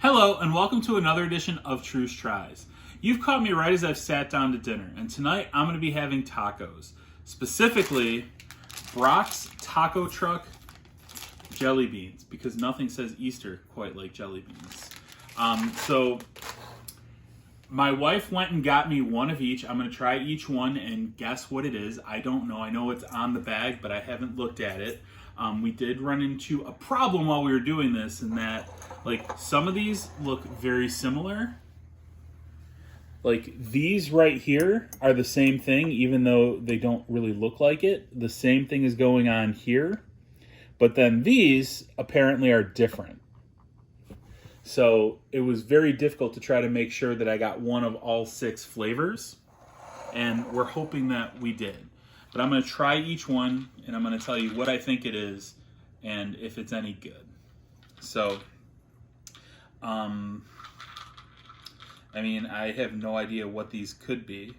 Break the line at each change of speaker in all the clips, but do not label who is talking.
Hello, and welcome to another edition of Treusch Tries. You've caught me right as I've sat down to dinner, and tonight I'm going to be having tacos. Specifically, Brach's taco truck jelly beans, because nothing says Easter quite like jelly beans. So my wife went and got me one of each. I'm going to try each one and guess what it is. I don't know. I know it's on the bag, but I haven't looked at it. We did run into a problem while we were doing this, in that some of these look very similar. Like these right here are the same thing, even though they don't really look like it. The same thing is going on here, but then these apparently are different. So it was very difficult to try to make sure that I got one of all 6 flavors, and we're hoping that we did. But I'm going to try each one, and I'm going to tell you what I think it is and if it's any good. So, I have no idea what these could be.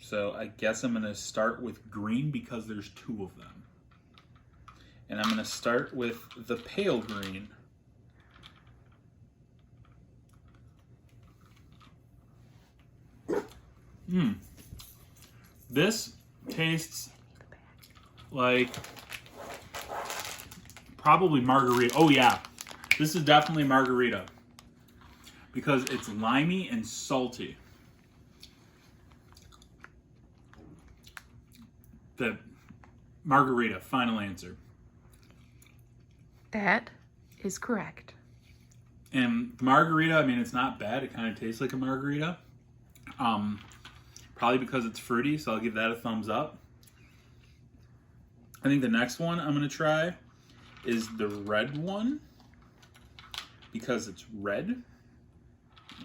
So I guess I'm going to start with green because there's 2 of them. And I'm going to start with the pale green. This tastes like probably margarita. Oh yeah, this is definitely margarita because it's limey and salty. The margarita, final answer.
That is correct.
And margarita, it's not bad. It kind of tastes like a margarita. Probably because it's fruity, so I'll give that a thumbs up. I think the next one I'm going to try is the red one because it's red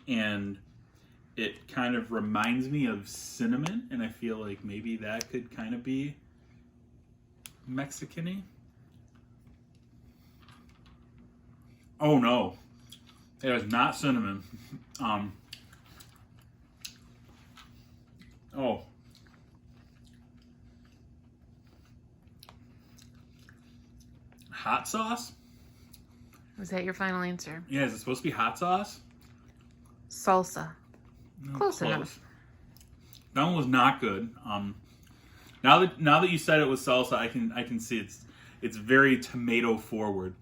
and it kind of reminds me of cinnamon, and I feel like maybe that could kind of be Mexican-y. Oh no, it is not cinnamon. Oh. Hot sauce?
Was that your final answer?
Yeah, is it supposed to be hot sauce?
Salsa.
No,
Close enough.
That one was not good. Now that you said it was salsa, I can see it's very tomato forward,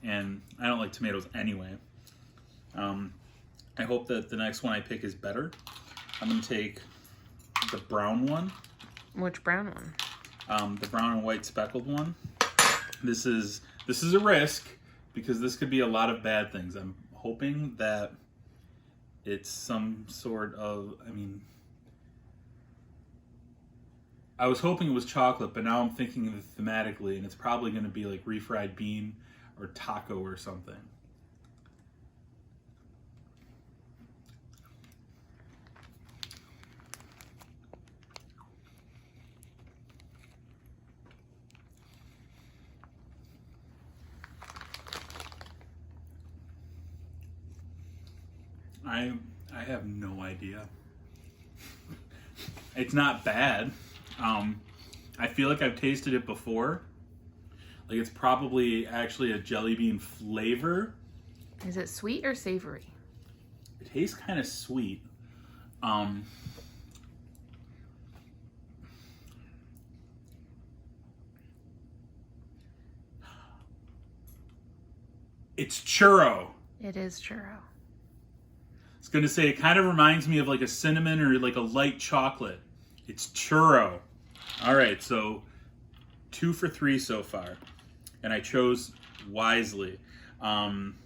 and I don't like tomatoes anyway. I hope that the next one I pick is better. I'm gonna take the brown one.
Which brown one?
The brown and white speckled one. This is a risk because this could be a lot of bad things. I'm hoping that it's some sort of, I was hoping it was chocolate, but now I'm thinking of it thematically, and it's probably going to be like refried bean or taco or something. I have no idea. It's not bad. I feel like I've tasted it before. Like it's probably actually a jelly bean flavor.
Is it sweet or savory?
It tastes kind of sweet. It's churro.
It is churro.
I was going to say it kind of reminds me of like a cinnamon or like a light chocolate. It's churro. All right, so 2 for 3 so far, and I chose wisely. I'm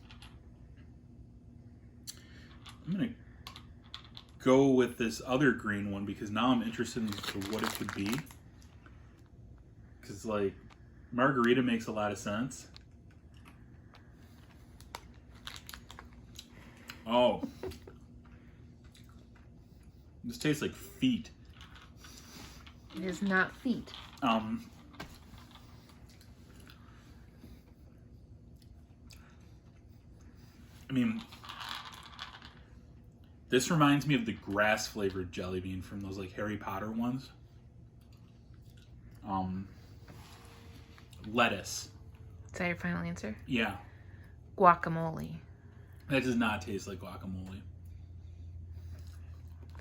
going to go with this other green one because now I'm interested in what it could be. Because like margarita makes a lot of sense. Oh. This tastes like feet.
It is not feet.
This reminds me of the grass flavored jelly bean from those like Harry Potter ones. Lettuce.
Is that your final answer?
Yeah.
guacamole.
That does not taste like guacamole.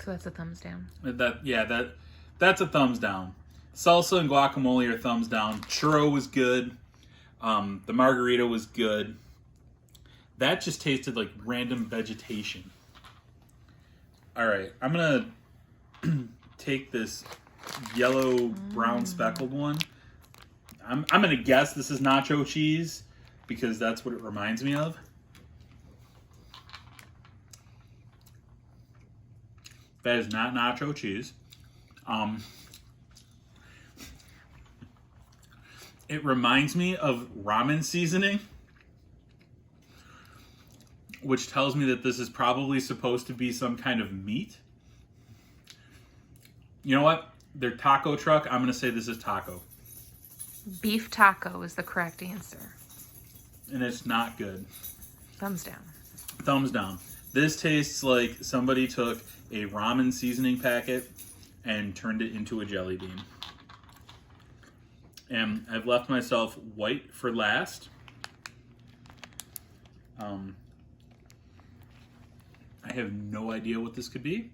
So that's a thumbs down.
That's a thumbs down. Salsa and guacamole are thumbs down. Churro was good. The margarita was good. That just tasted like random vegetation. All right, I'm gonna take this yellow brown speckled one. I'm gonna guess this is nacho cheese because that's what it reminds me of. That is not nacho cheese. It reminds me of ramen seasoning, which tells me that this is probably supposed to be some kind of meat. You know what? Their taco truck, I'm going to say this is taco.
Beef taco is the correct answer.
And it's not good.
Thumbs down.
Thumbs down. This tastes like somebody took a ramen seasoning packet and turned it into a jelly bean. And I've left myself white for last. I have no idea what this could be.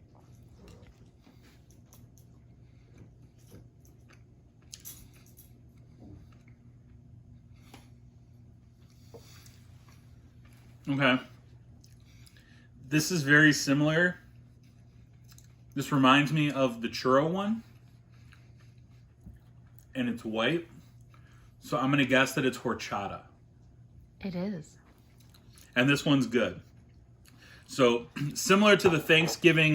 Okay. This is very similar. This reminds me of the churro one. And it's white. So I'm going to guess that it's horchata.
It is.
And this one's good. So similar to the Thanksgiving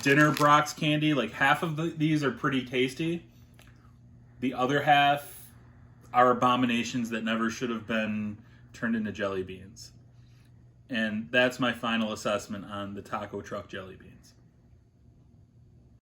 dinner Brach's candy, like half of these are pretty tasty. The other half are abominations that never should have been turned into jelly beans. And that's my final assessment on the taco truck jelly beans.